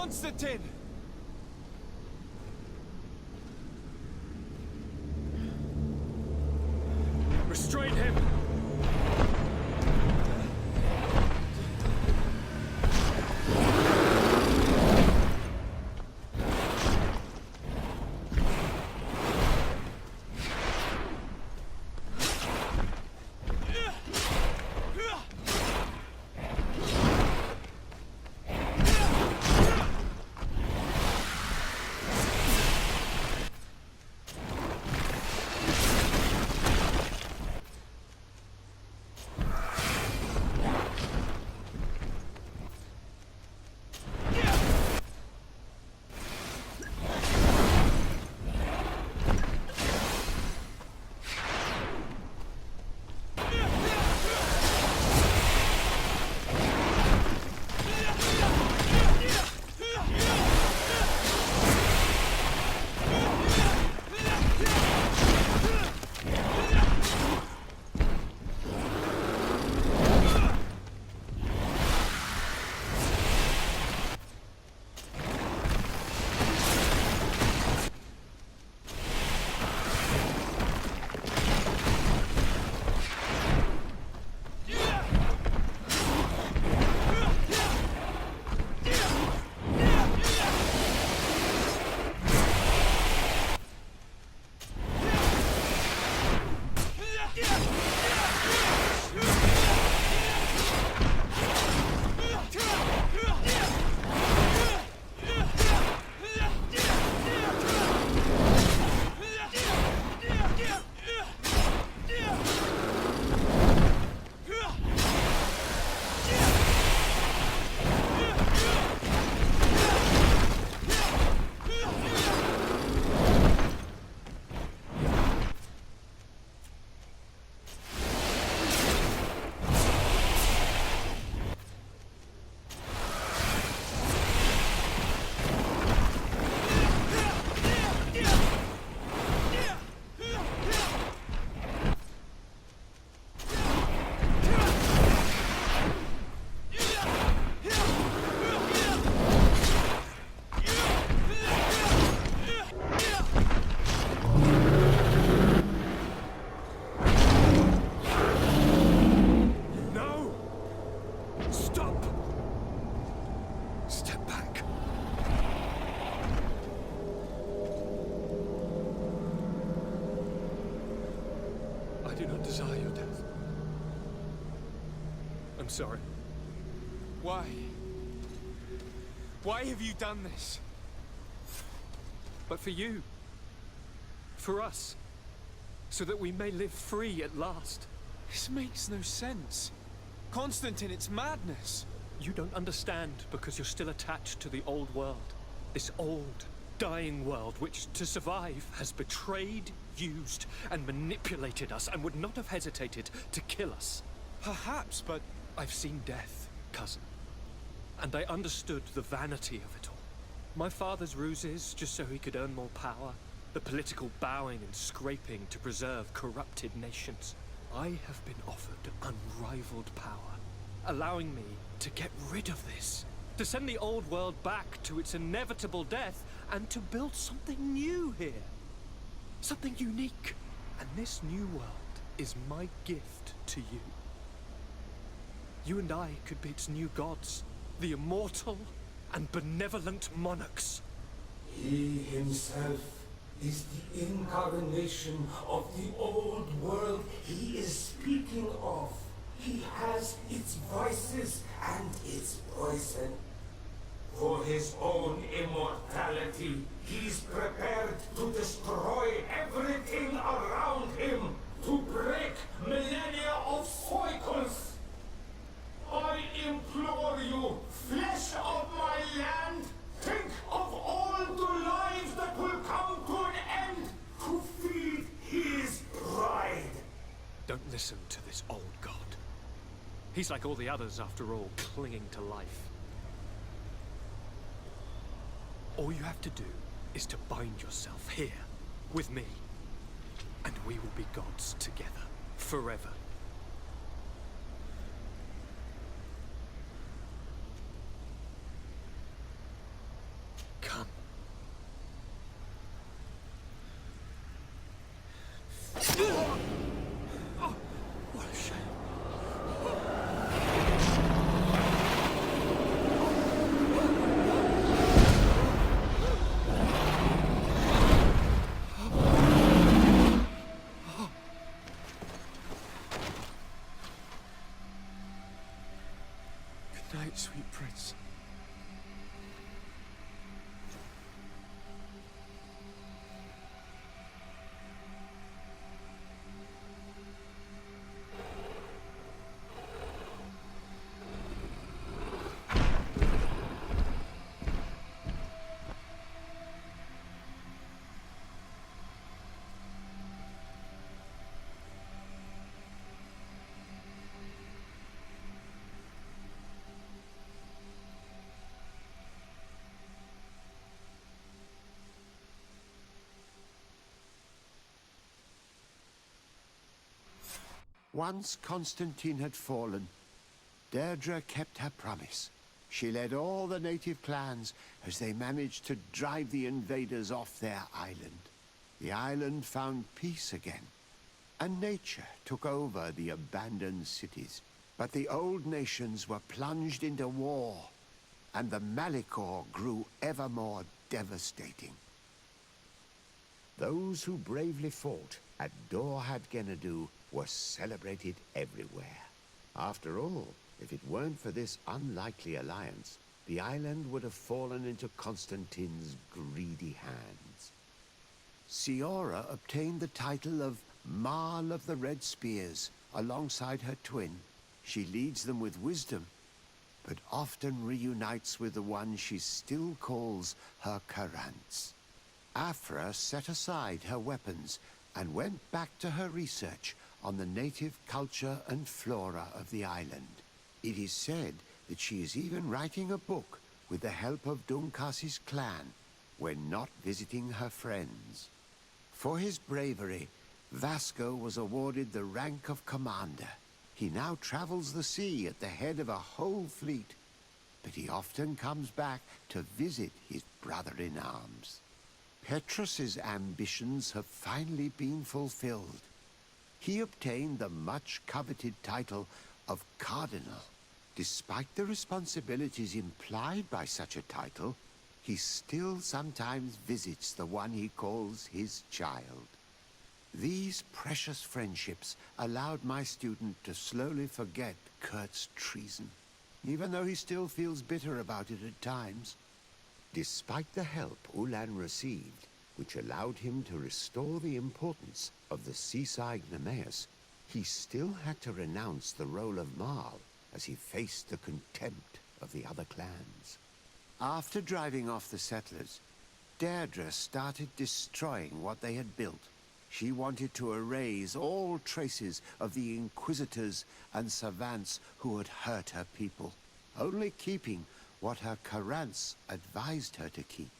Constantine! Restrain him! I do not desire your death. I'm sorry. Why? Why have you done this? But for you. For us. So that we may live free at last. This makes no sense. Constantine, it's madness. You don't understand because you're still attached to the old world. This old, dying world which, to survive, has betrayed, used, and manipulated us and would not have hesitated to kill us. Perhaps, but I've seen death, cousin. And I understood the vanity of it all. My father's ruses just so he could earn more power. The political bowing and scraping to preserve corrupted nations. I have been offered unrivaled power, allowing me to get rid of this. To send the old world back to its inevitable death and to build something new here. Something unique. And this new world is my gift to you. You and I could be its new gods, the immortal and benevolent monarchs. He himself is the incarnation of the old world he is speaking of. He has its vices and its poison. For his own immortality, he's prepared to destroy everything around him, to break millennia of cycles. I implore you, flesh of my land, think of all the lives that will come to an end to feed his bride. Don't listen to this old god. He's like all the others, after all, clinging to life. All you have to do is to bind yourself here, with me, and we will be gods together, forever. right, sweet prince. Once Constantine had fallen, Deirdre kept her promise. She led all the native clans as they managed to drive the invaders off their island. The island found peace again, and nature took over the abandoned cities. But the old nations were plunged into war, and the Malicor grew ever more devastating. Those who bravely fought at Dorhad Genadu were celebrated everywhere. After all, if it weren't for this unlikely alliance, the island would have fallen into Constantine's greedy hands. Siora obtained the title of Marl of the Red Spears alongside her twin. She leads them with wisdom, but often reunites with the one she still calls her Karants. Afra set aside her weapons and went back to her research on the native culture and flora of the island. It is said that she is even writing a book with the help of Dunkas's clan when not visiting her friends. For his bravery, Vasco was awarded the rank of commander. He now travels the sea at the head of a whole fleet, but he often comes back to visit his brother-in-arms. Petrus's ambitions have finally been fulfilled. He obtained the much-coveted title of Cardinal. Despite the responsibilities implied by such a title, he still sometimes visits the one he calls his child. These precious friendships allowed my student to slowly forget Kurt's treason, even though he still feels bitter about it at times. Despite the help Ulan received, which allowed him to restore the importance of the seaside Nemeus, he still had to renounce the role of Marl as he faced the contempt of the other clans. After driving off the settlers, Deirdre started destroying what they had built. She wanted to erase all traces of the Inquisitors and Savants who had hurt her people, only keeping what her Karants advised her to keep.